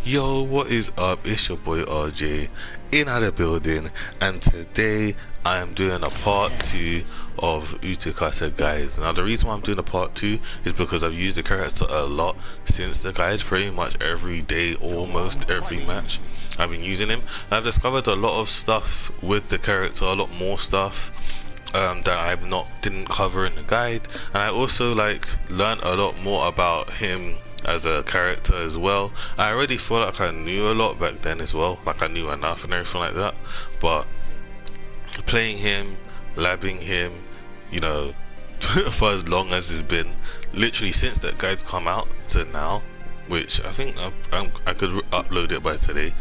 Yo, what is up? It's your boy RJ in the building, and today I am doing a part 2 of Utakata, guys. Now the reason why I'm doing a part 2 is because I've used the character a lot since the guide, pretty much every day, almost every match I've been using him. And I've discovered a lot of stuff with the character, a lot more stuff that didn't cover in the guide, and I also learned a lot more about him as a character as well. I already feel like I knew a lot back then as well, like I knew enough and everything like that, but playing him, labbing him, you know, for as long as it's been, literally since that guide's come out to now, which I think I could upload it by today.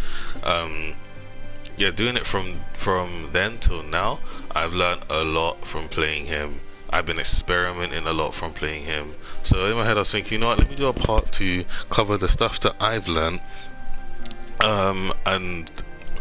Yeah, doing it from then till now, I've learned a lot from playing him. I've been experimenting a lot from playing him. So in my head I was thinking, you know what, let me do a part 2, cover the stuff that I've learned, and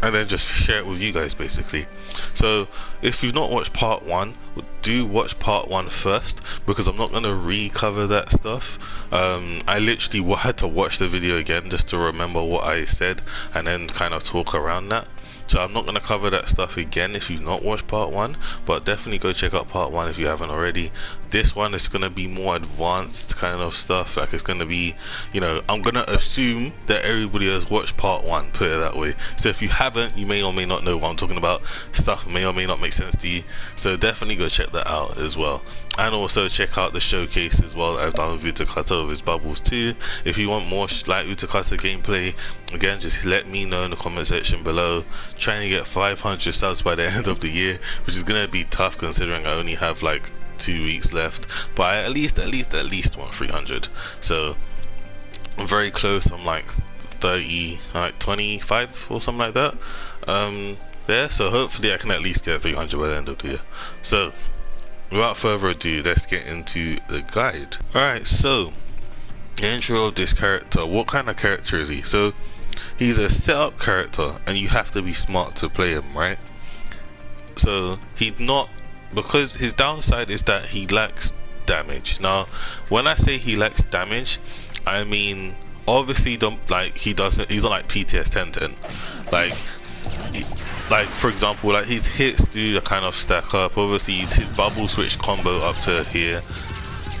then just share it with you guys basically. So if you've not watched part 1, do watch part 1 first, because I'm not going to recover that stuff. I literally had to watch the video again just to remember what I said and then kind of talk around that. So I'm not going to cover that stuff again if you've not watched part 1, but definitely go check out part 1 if you haven't already. This one is going to be more advanced kind of stuff, like it's going to be, you know, I'm going to assume that everybody has watched part 1, put it that way. So if you haven't, you may or may not know what I'm talking about. Stuff may or may not make sense to you, so definitely go check that out as well. And also check out the showcase as well that I've done with Utakata with his bubbles too. If you want more like Utakata gameplay, again, just let me know in the comment section below. Trying to get 500 subs by the end of the year, which is gonna be tough considering I only have like 2 weeks left, but I at least want 300. So I'm very close. I'm like 30, like 25 or something like that there, so hopefully I can at least get 300 by the end of the year. So without further ado, let's get into the guide. Alright, so the intro of this character. What kind of character is he? So he's a setup character and you have to be smart to play him, right? So he's not, because his downside is that he lacks damage. Now when I say he lacks damage, I mean obviously he's not like PTS 1010. Like for example, like his hits do kind of stack up. Obviously his bubble switch combo up to here,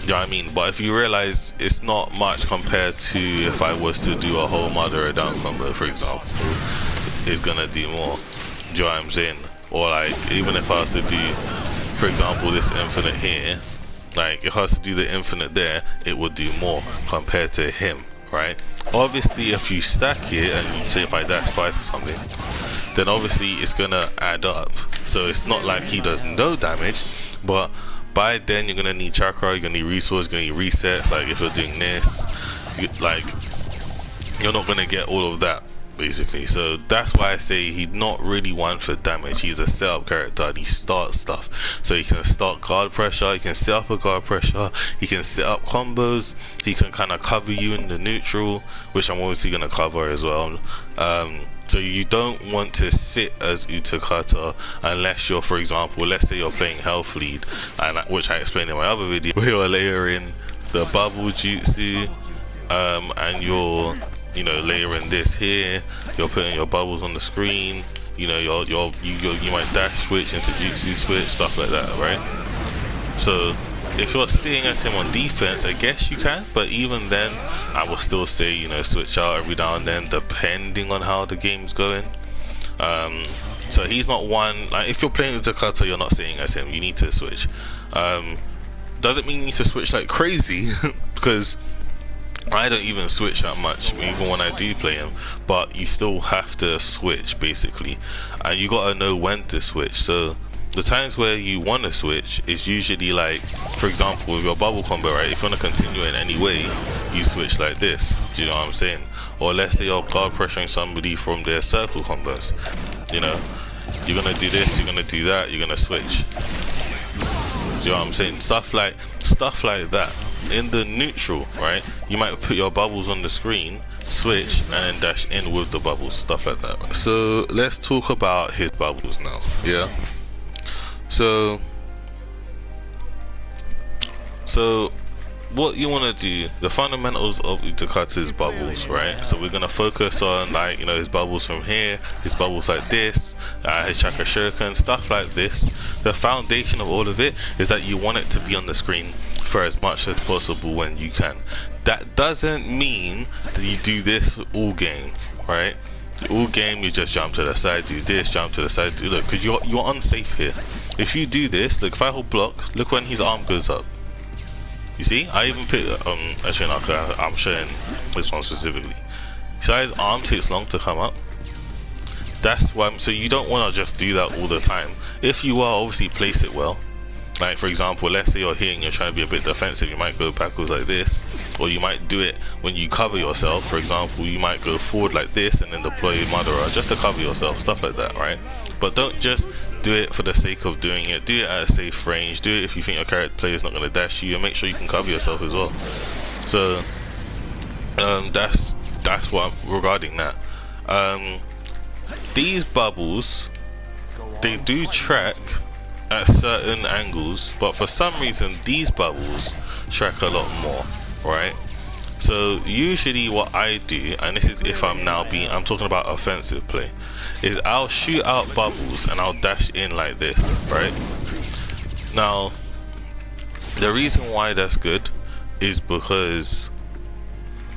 you know what I mean? But if you realize, it's not much compared to if I was to do a whole mother down combo, for example, it's gonna do more, do you know what I'm saying? Or like even if I was to do, for example, this infinite here, like if I was to do the infinite there, it would do more compared to him, right? Obviously if you stack it and say if I dash twice or something, then obviously it's gonna add up. So it's not like he does no damage, but by then you're gonna need chakra, you're gonna need resources, you're gonna need resets. Like if you're doing this, you're not gonna get all of that basically. So that's why I say he's not really one for damage. He's a setup character and he starts stuff. So he can start guard pressure, he can set up a guard pressure, he can set up combos, he can kind of cover you in the neutral, which I'm obviously gonna cover as well. So you don't want to sit as Utakata unless you're, for example, let's say you're playing health lead, and which I explained in my other video, where you're layering the bubble jutsu, and you're, you know, layering this here, you're putting your bubbles on the screen, you know, you might dash switch into jutsu switch, stuff like that, right? So if you're sitting as him on defense, I guess you can, but even then I will still say, you know, switch out every now and then depending on how the game's going. So he's not one, like if you're playing Utakata, you're not sitting as him, you need to switch. Doesn't mean you need to switch like crazy because I don't even switch that much even when I do play him, but you still have to switch basically, and you gotta know when to switch. So the times where you want to switch is usually like, for example, with your bubble combo, right? If you want to continue in any way, you switch like this, do you know what I'm saying? Or let's say you're guard pressuring somebody from their circle combos, you know, you're gonna do this, you're gonna do that, you're gonna switch, do you know what I'm saying? Stuff like that. In the neutral, right, you might put your bubbles on the screen, switch, and then dash in with the bubbles, stuff like that. So let's talk about his bubbles now. Yeah, so what you want to do, the fundamentals of Utakata's bubbles, right? So we're gonna focus on, like, you know, his bubbles from here, his bubbles like this, his chakra shuriken, stuff like this. The foundation of all of it is that you want it to be on the screen for as much as possible when you can. That doesn't mean that you do this all game, right? All game you just jump to the side, do this, jump to the side, do, look, because you're unsafe here. If you do this, look, if I hold block, look when his arm goes up. You see, I even put actually no, I'm showing this one specifically. So his arm takes long to come up. That's why. So you don't want to just do that all the time. If you are, obviously place it well. Like for example, let's say you're here and you're trying to be a bit defensive, you might go backwards like this, or you might do it when you cover yourself. For example, you might go forward like this and then deploy Madara just to cover yourself, stuff like that, right? But don't just do it for the sake of doing it. Do it at a safe range. Do it if you think your character player is not going to dash you, and make sure you can cover yourself as well. So that's what regarding that. These bubbles, they do track at certain angles, but for some reason these bubbles track a lot more, right? So usually what I do, and this is if I'm talking about offensive play, is I'll shoot out bubbles and I'll dash in like this, right? Now the reason why that's good is because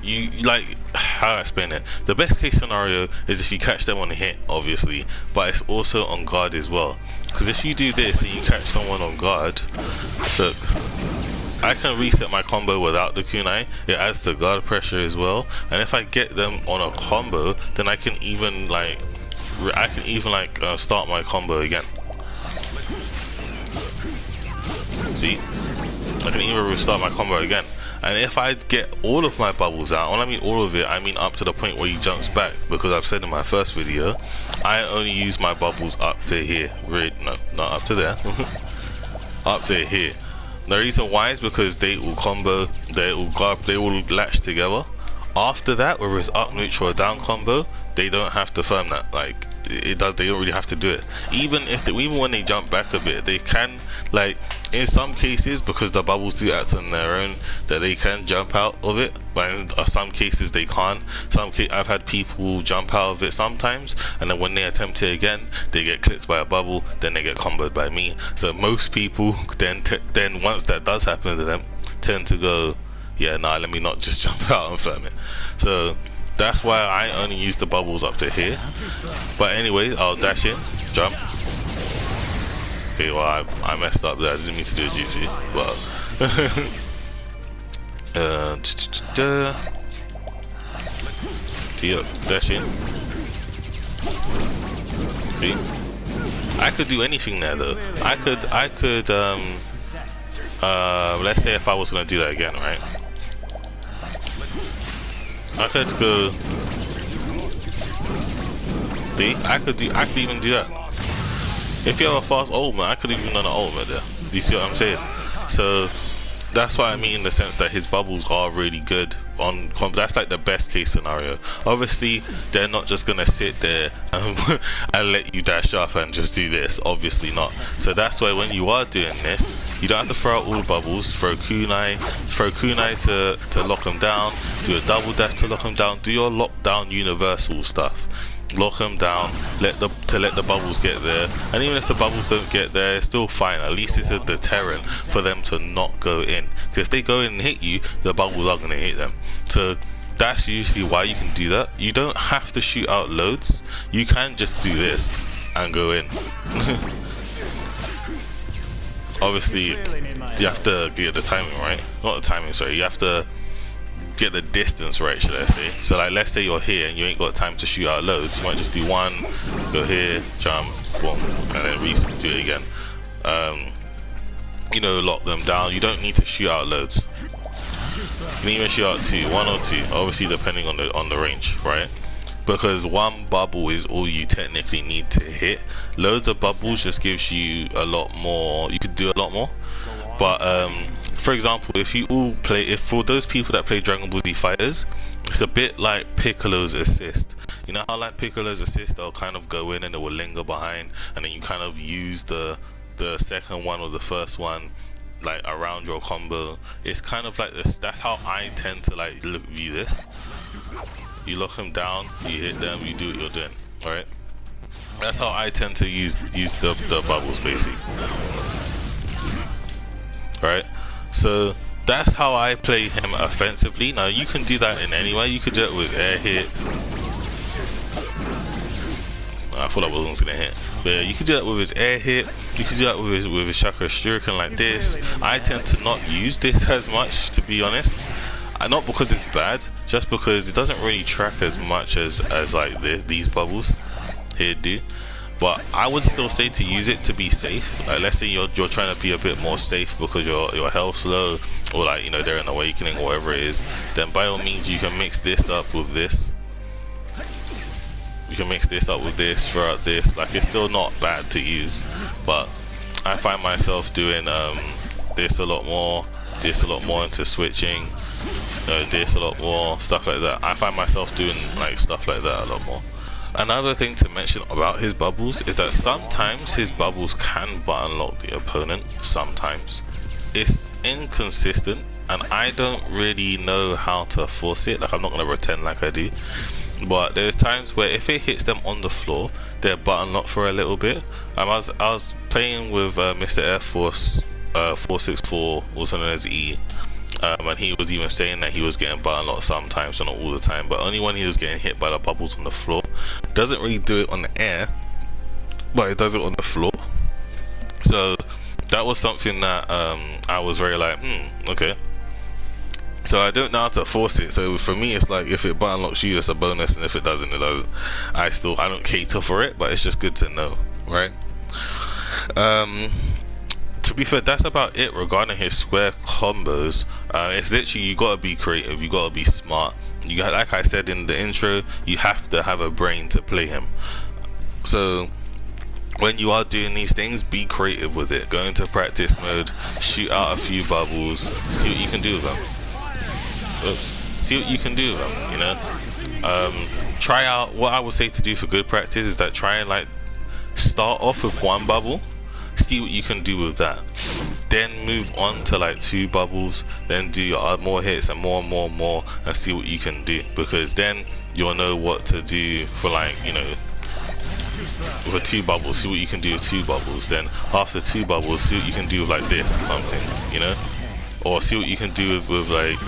you, like, how do I explain it? The best case scenario is if you catch them on a hit, obviously, but it's also on guard as well. Because if you do this and you catch someone on guard, look, I can reset my combo without the kunai. It adds to guard pressure as well. And if I get them on a combo, then I can even start my combo again. See? I can even restart my combo again. And if I get all of my bubbles out, when I mean all of it, I mean up to the point where he jumps back, because I've said in my first video, I only use my bubbles up to here. No, not up to there. Up to here. The reason why is because they will combo, they will latch together. After that, whether it's up, neutral, or down combo, they don't have to firm that. Like they don't really have to do it. Even when they jump back a bit, they can, like, in some cases, because the bubbles do act on their own, that they can jump out of it, but in some cases they can't. I've had people jump out of it sometimes, and then when they attempt it again, they get clipped by a bubble, then they get comboed by me. So most people then once that does happen to them, tend to go, yeah, nah, let me not just jump out and firm it. So that's why I only use the bubbles up to here. But anyways, I'll dash in, jump. Okay, well, I messed up there. I didn't mean to do a jutsu, but dash in. See, I could do anything there though. I could let's say if I was gonna do that again, right? I could go. See, I could even do that. If you have a fast ultimate, I could have even done an ultimate there. You see what I'm saying? So that's what I mean in the sense that his bubbles are really good on that's like the best case scenario. Obviously they're not just gonna sit there and let you dash off and just do this, obviously not. So that's why when you are doing this, you don't have to throw out all bubbles. Throw kunai to lock them down, do a double dash to lock them down, do your lockdown universal stuff. Lock them down, let the bubbles get there, and even if the bubbles don't get there, it's still fine. At least it's a deterrent for them to not go in, because if they go in and hit you, the bubbles are going to hit them. So that's usually why you can do that. You don't have to shoot out loads, you can just do this and go in. Obviously you have to get the timing right, not the timing, sorry, you have to get the distance right, should I say. So like, let's say you're here and you ain't got time to shoot out loads, you might just do one, go here, jump, boom, and then do it again. You know, lock them down. You don't need to shoot out loads. You can even shoot out one or two, obviously depending on the range, right? Because one bubble is all you technically need to hit. Loads of bubbles just gives you a lot more. You could do a lot more. But for example, if for those people that play Dragon Ball Z Fighters, it's a bit like Piccolo's assist. You know how like Piccolo's assist, they'll kind of go in and it will linger behind, and then you kind of use the second one or the first one like around your combo. It's kind of like this. That's how I tend to like view this. You lock them down, you hit them, you do what you're doing. All right. That's how I tend to use the bubbles basically. All right. So that's how I play him offensively. Now you can do that in any way. You could do it with air hit. I thought I wasn't gonna hit, but yeah, you could do that with his air hit. You could do that with his chakra shuriken like this. I tend to not use this as much, to be honest. Not because it's bad, just because it doesn't really track as much as like these bubbles here do. But I would still say to use it to be safe. Like let's say you're trying to be a bit more safe because your health's low, or like, you know, they're an awakening or whatever it is. Then by all means you can mix this up with this. You can mix this up with this, throw out this. Like it's still not bad to use, but I find myself doing this a lot more, this a lot more into switching, this a lot more, stuff like that. I find myself doing like stuff like that a lot more. Another thing to mention about his bubbles is that sometimes his bubbles can button lock the opponent. Sometimes it's inconsistent, and I don't really know how to force it. Like I'm not gonna pretend like I do. But there's times where if it hits them on the floor, they're button locked for a little bit. I was playing with Mr. Air Force 464, also known as E, and he was even saying that he was getting button locked sometimes, so not all the time, but only when he was getting hit by the bubbles on the floor. Doesn't really do it on the air, but it does it on the floor. So that was something that I was very like, okay. So I don't know how to force it. So for me, it's like if it button locks you, it's a bonus, and if it doesn't, it doesn't. I don't cater for it, but it's just good to know, right? To be fair, that's about it regarding his square combos. It's literally, you gotta be creative, you gotta be smart. You got, like I said in the intro, you have to have a brain to play him. So when you are doing these things, be creative with it. Go into practice mode, shoot out a few bubbles, see what you can do with them. See what you can do with them, you know. Try out, what I would say to do for good practice is that try and like start off with one bubble, see what you can do with that, then move on to like 2 bubbles, then do your more hits and more, and see what you can do, because then you'll know what to do for, like, you know, with 2 bubbles. See what you can do with 2 bubbles, then after 2 bubbles, see what you can do with like this or something, you know, or see what you can do with like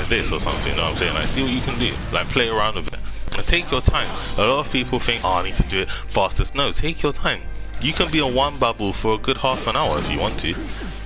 this or something, you know what I'm saying? Like, see what you can do, like play around with it and take your time. A lot of people think, oh, I need to do it fastest. No, take your time. You can be on one bubble for a good half an hour if you want to.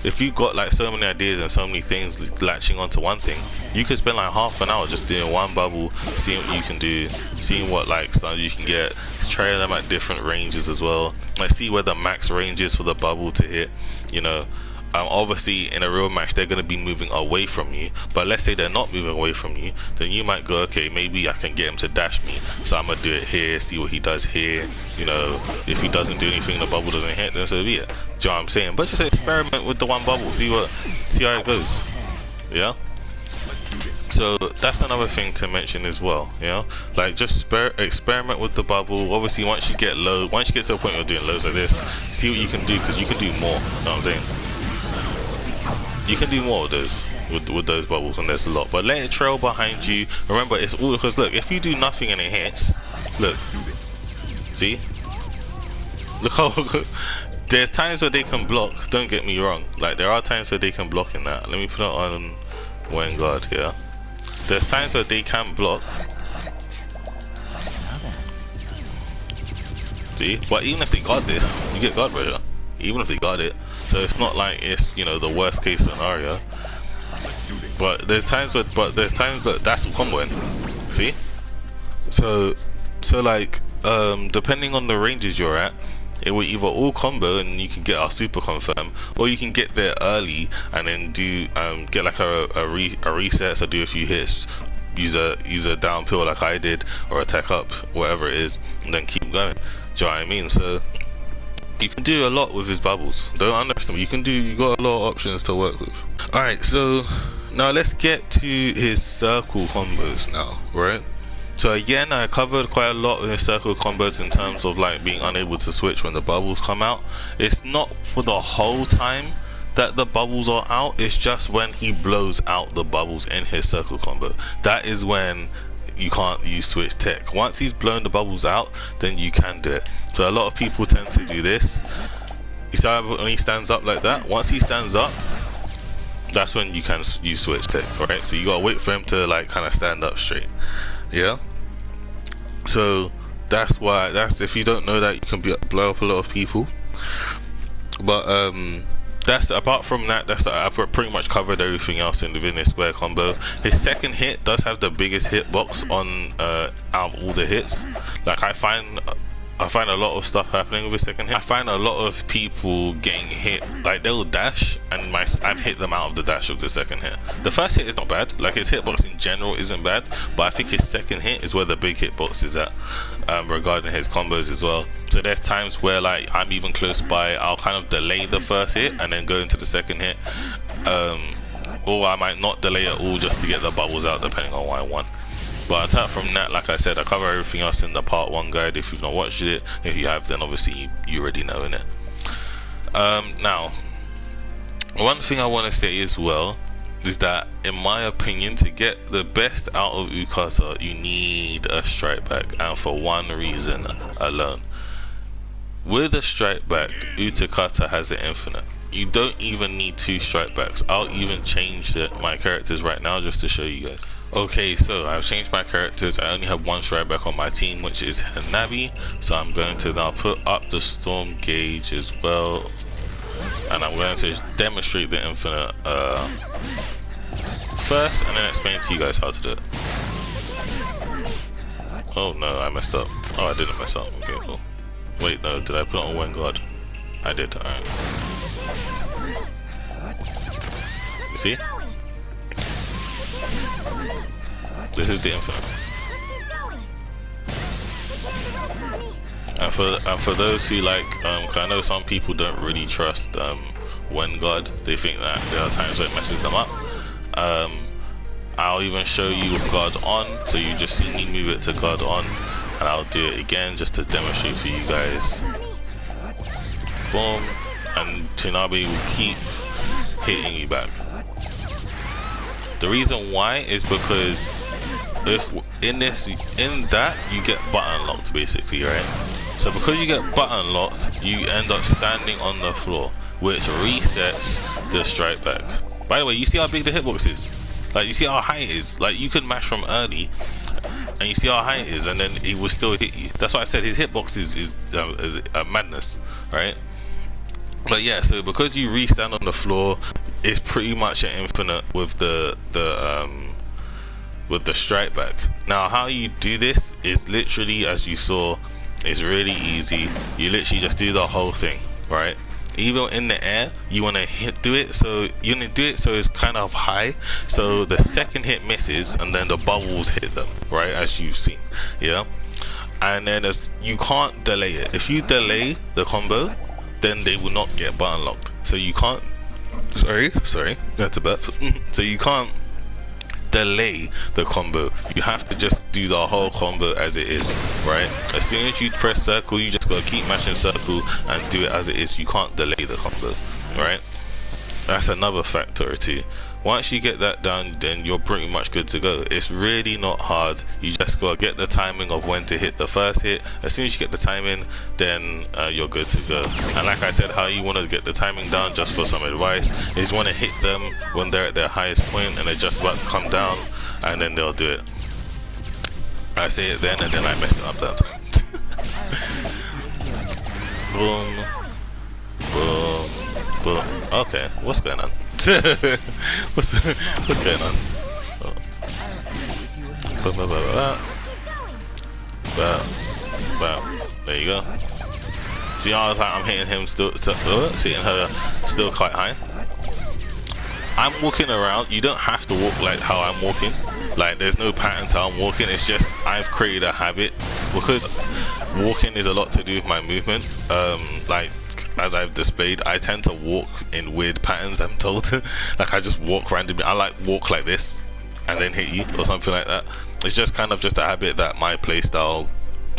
If you've got like so many ideas and so many things latching onto one thing, you could spend like half an hour just doing one bubble, seeing what you can do, seeing what like stuff you can get, try them at different ranges as well, like see where the max range is for the bubble to hit, you know. Obviously in a real match they're going to be moving away from you, but let's say they're not moving away from you, then you might go, okay, maybe I can get him to dash me, so I'm gonna do it here, see what he does here, you know. If he doesn't do anything, the bubble doesn't hit, then so be it. Do you know what I'm saying? But just experiment with the one bubble, see how it goes. Yeah, so that's another thing to mention as well, you know, like just experiment with the bubble. Obviously once you get to the point where you're doing loads like this, see what you can do, because you can do more, you know what I'm saying? You can do more with those bubbles, and there's a lot, but let it trail behind you. Remember, it's all because look, if you do nothing and it hits, look, see, look how there's times where they can block, don't get me wrong, like there are times where they can block in that. Let me put it on Vanguard here. There's times where they can block, see, but even if they got this, you get guard pressure, even if they got it. So it's not like it's, you know, the worst case scenario. But there's times that that's comboing. See? So like depending on the ranges you're at, it will either all combo and you can get our super confirm, or you can get there early and then do get like a reset, so do a few hits, use a down pill like I did, or attack up, whatever it is, and then keep going. Do you know what I mean? So you can do a lot with his bubbles. Don't underestimate. You got a lot of options to work with. Alright, so now let's get to his circle combos now, right? So again, I covered quite a lot of circle combos in terms of like being unable to switch when the bubbles come out. It's not for the whole time that the bubbles are out, it's just when he blows out the bubbles in his circle combo. That is when you can't use switch tech. Once he's blown the bubbles out, then you can do it. So a lot of people tend to do this. You see how when he stands up like that? Once he stands up, that's when you can use switch tech, right? So you gotta wait for him to like kind of stand up straight. Yeah. So that's why. That's if you don't know that, you can blow up a lot of people. But that's apart from that. I've pretty much covered everything else in the Vinny Square combo. His second hit does have the biggest hitbox on out of all the hits. Like I find a lot of stuff happening with his second hit. I find a lot of people getting hit, like they'll dash and I've hit them out of the dash of the second hit. The first hit is not bad, like his hitbox in general isn't bad, but I think his second hit is where the big hitbox is at, regarding his combos as well. So there's times where like I'm even close by, I'll kind of delay the first hit and then go into the second hit, or I might not delay at all just to get the bubbles out depending on what I want. But apart from that, like I said, I cover everything else in the part 1 guide if you've not watched it. If you have, then obviously you already know in it. Now, one thing I want to say as well is that, in my opinion, to get the best out of Utakata, you need a strike back, and for one reason alone. With a strike back, Utakata has an infinite. You don't even need 2 strike backs. I'll even change my characters right now just to show you guys. Okay, so I've changed my characters. I only have 1 strike back on my team, which is Hanabi. So I'm going to now put up the storm gauge as well, and I'm going to demonstrate the infinite first, and then explain to you guys how to do it. Oh no, I messed up. Oh, I didn't mess up. Okay, cool. Wait, no, did I put it on one guard? I did. Alright. You see? This is the infinite. And for those who like, I know some people don't really trust when guard. They think that there are times where it messes them up. I'll even show you guard on, so you just see me move it to guard on, and I'll do it again just to demonstrate for you guys. Boom, and Tsunabe will keep hitting you back. The reason why is because if in that you get button locked basically, right? So because you get button locked, you end up standing on the floor, which resets the strike back. By the way, you see how big the hitbox is? Like, you see how high it is? Like, you could mash from early and you see how high it is, and then it will still hit you. That's why I said his hitbox is madness, right? But yeah, so because you re-stand on the floor, it's pretty much an infinite with the strike back. Now, how you do this is literally, as you saw, it's really easy. You literally just do the whole thing, right? Even in the air, you want to do it so it's kind of high, so the second hit misses and then the bubbles hit them, right, as you've seen. Yeah, and then you can't delay it. If you delay the combo, then they will not get button locked. So you can't, sorry, that's a burp. So you can't delay the combo. You have to just do the whole combo as it is, right? As soon as you press circle, you just gotta keep mashing circle and do it as it is. You can't delay the combo, right? That's another factor too. Once you get that done, then you're pretty much good to go. It's really not hard. You just gotta get the timing of when to hit the first hit. As soon as you get the timing, then you're good to go. And like I said, how you want to get the timing down, just for some advice, is want to hit them when they're at their highest point and they're just about to come down, and then they'll do it. I say it then, and then I mess it up that time. Boom, boom, boom. Okay, what's going on? what's going on? There you go. See how I'm hitting him hitting her still quite high. I'm walking around. You don't have to walk like how I'm walking. Like, there's no pattern to how I'm walking. It's just I've created a habit, because walking is a lot to do with my movement. Like, as I've displayed, I tend to walk in weird patterns, I'm told. Like, I just walk randomly. I like walk like this, and then hit you or something like that. It's just kind of just a habit that my playstyle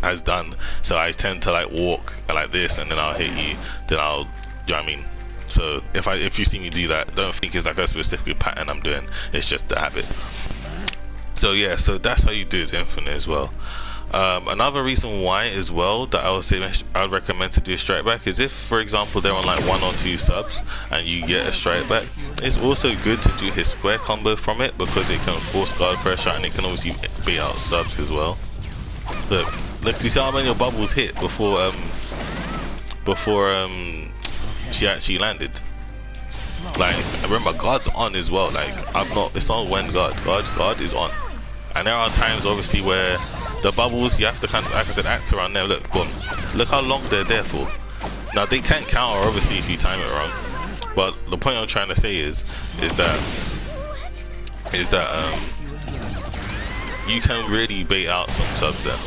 has done. So I tend to like walk like this, and then I'll hit you, then I'll, you know what I mean? So if you see me do that, don't think it's like a specific pattern I'm doing. It's just a habit. So yeah, so that's how you do his infinite as well. Another reason why as well that I would say I would recommend to do a strike back is if, for example, they're on like 1 or 2 subs and you get a strike back, it's also good to do his square combo from it, because it can force guard pressure and it can obviously bait out subs as well. Look, you see how many bubbles hit before she actually landed. Like, remember, guard's on as well. Like, it's on when guard is on. And there are times obviously where the bubbles, you have to kind of, like I said, act around there. Look, boom, look how long they're there for. Now they can't counter obviously if you time it wrong, but the point I'm trying to say is that you can really bait out some subs there.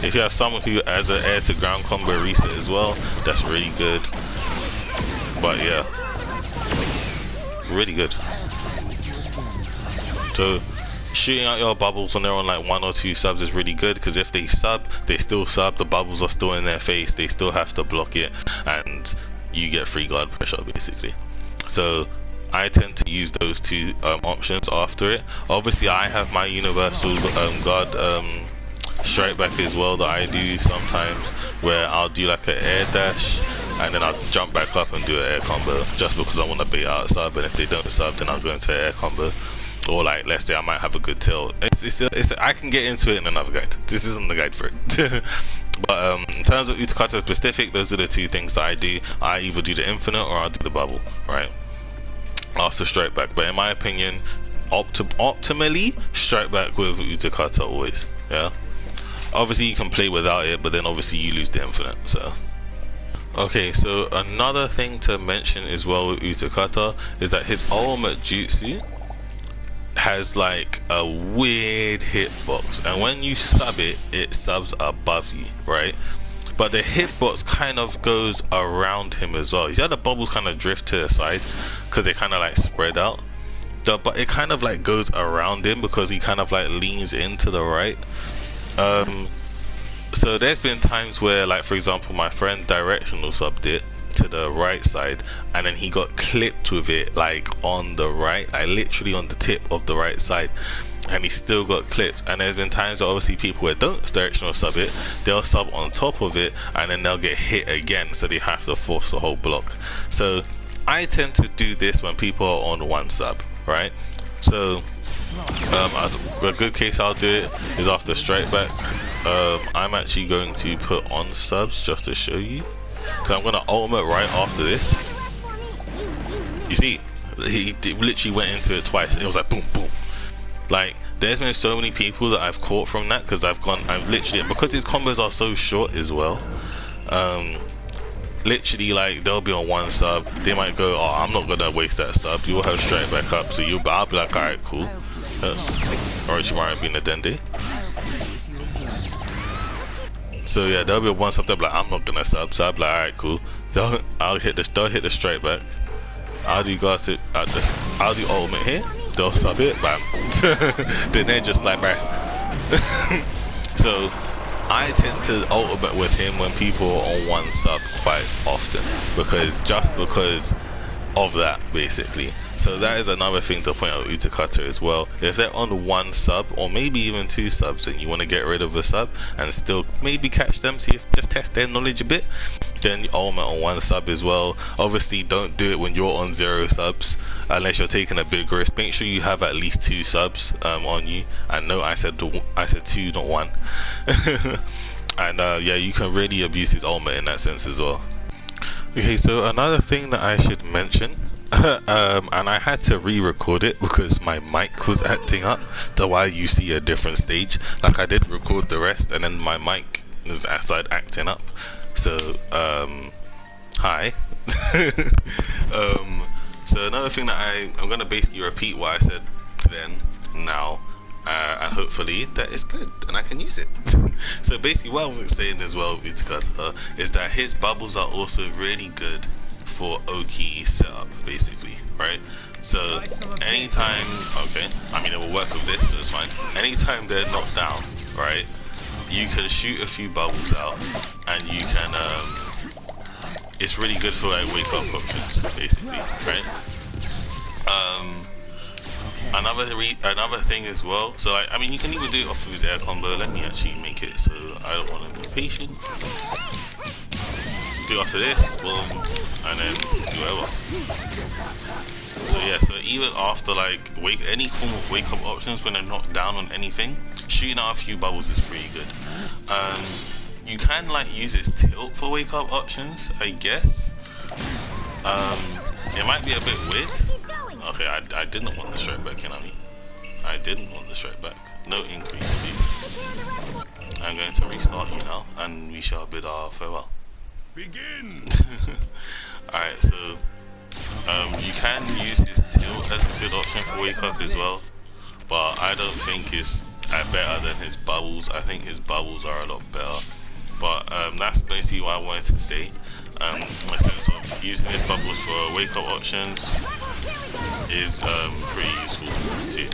If you have someone who has an air to ground combo reset as well, that's really good. But yeah, really good. So shooting out your bubbles when they're on like 1 or 2 subs is really good, because if they sub, they still sub, the bubbles are still in their face, they still have to block it, and you get free guard pressure basically. So I tend to use those 2 options after it. Obviously I have my universal guard strike back as well that I do sometimes, where I'll do like an air dash and then I'll jump back up and do an air combo, just because I want to bait out a sub, and if they don't sub then I'll go into an air combo. Or like, let's say I might have a good tilt. I can get into it in another guide. This isn't the guide for it. But in terms of Utakata specific, those are the 2 things that I do. I either do the infinite or I'll do the bubble, right? After strike back. But in my opinion, optimally, strike back with Utakata always. Yeah. Obviously you can play without it, but then obviously you lose the infinite. So okay, so another thing to mention as well with Utakata is that his ultimate jutsu has like a weird hitbox, and when you sub it, it subs above you, right? But the hitbox kind of goes around him as well. You see how the bubbles kind of drift to the side because they kind of like spread out, but it kind of like goes around him because he kind of like leans into the right. So there's been times where, like for example, my friend directional subbed it to the right side, and then he got clipped with it like on the right, like literally on the tip of the right side, and he still got clipped. And there's been times where obviously people who don't directional sub it, they'll sub on top of it and then they'll get hit again, so they have to force the whole block. So I tend to do this when people are on 1 sub, right? So a good case I'll do it is after strike back. I'm actually going to put on subs just to show you, because I'm gonna ultimate right after this. You see, he literally went into it twice. It was like boom boom. Like, there's been so many people that I've caught from that, because I've literally, because his combos are so short as well, literally like they'll be on 1 sub, they might go, oh, I'm not gonna waste that sub, you'll have straight back up, so I'll be like, alright, cool, that's Orochimaru being a dende. So yeah, they'll be on 1 sub, they'll be like, I'm not gonna sub, so I'll be like, alright, cool, they'll hit the straight back, I'll do guards it, I'll do ultimate here, they'll sub it, bam. Then they're just like, bam. So I tend to ultimate with him when people are on 1 sub quite often, because of that basically. So that is another thing to point out with Utakata as well. If they're on 1 sub or maybe even 2 subs and you want to get rid of a sub and still maybe catch them, just test their knowledge a bit, then you ultimate on 1 sub as well. Obviously don't do it when you're on 0 subs unless you're taking a big risk. Make sure you have at least 2 subs on you. And no, I said 2, not 1. And yeah, you can really abuse his ultimate in that sense as well. Okay, so another thing that I should mention, and I had to re-record it because my mic was acting up, to why you see a different stage. Like, I did record the rest and then my mic started acting up. So hi. So another thing that I'm gonna basically repeat what I said then now, and hopefully that is good and I can use it. So basically what I was saying as well with Utakata is that his bubbles are also really good for Oki setup, basically, right? So anytime, okay, I mean it will work with this, so it's fine. Anytime they're knocked down, right, you can shoot a few bubbles out, and you can, it's really good for like wake up options, basically, right? Another thing as well. So like, I mean, you can even do it off of his air combo. Let me actually make it so I don't want to be patient. Do after this, boom, and then do whatever. So yeah, so even after like any form of wake up options when they're knocked down on anything, shooting out a few bubbles is pretty good. You can like use his tilt for wake up options, I guess. It might be a bit weird. Okay, I didn't want the strike back, Kinami. I didn't want the strike back. No increase, please. I'm going to restart you now, and we shall bid our farewell. Begin. Alright, so you can use his tilt as a good option for wake up as well, but I don't think it's better than his bubbles. I think his bubbles are a lot better. But that's basically what I wanted to say. In the sense of using his bubbles for wake up options is pretty useful too.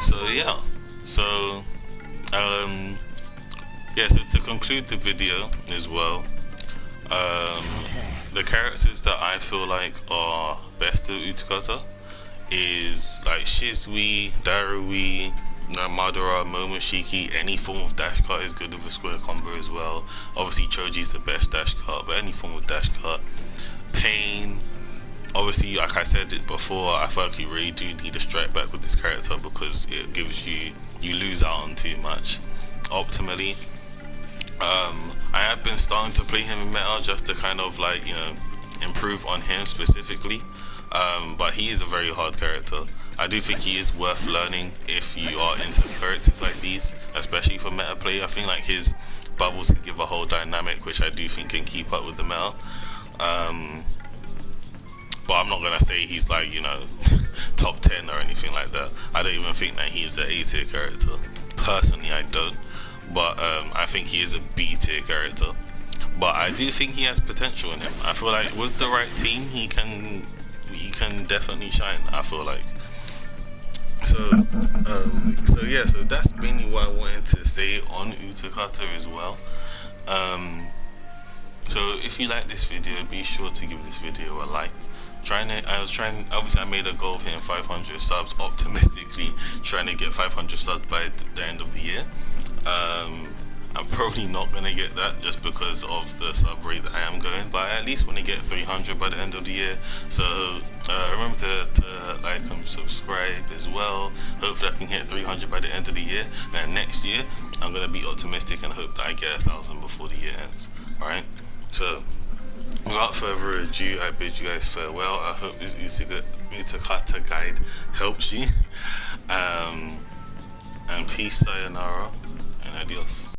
So yeah, so yeah, so to conclude the video as well, the characters that I feel like are best to Utakata is like Shizui, Darui, Madara, Momoshiki. Any form of dash cut is good with a square combo as well. Obviously Choji's the best dash cut, but any form of dash cut. Pain, obviously, like I said it before, I feel like you really do need a strike back with this character because it gives you lose out on too much optimally. I have been starting to play him in meta just to kind of like, you know, improve on him specifically, but he is a very hard character. I do think he is worth learning if you are into characters like these, especially for meta play. I think like his bubbles can give a whole dynamic which I do think can keep up with the meta. But I'm not gonna say he's like, you know, top 10 or anything like that. I don't even think that he's an A tier character. Personally, I don't. But I think he is a B tier character. But I do think he has potential in him. I feel like with the right team, he can definitely shine, I feel like. So yeah, so that's mainly what I wanted to say on Utakata as well. So if you like this video, be sure to give this video a like. Obviously I made a goal of hitting 500 subs, optimistically trying to get 500 subs by the end of the year. I'm probably not going to get that just because of the sub rate that I am going, but I at least want to get 300 by the end of the year. So remember to like and subscribe as well. Hopefully I can hit 300 by the end of the year, and then next year I'm going to be optimistic and hope that I get 1,000 before the year ends. Alright, so without further ado, I bid you guys farewell. I hope this Utakata guide helps you. And peace, sayonara, and adios.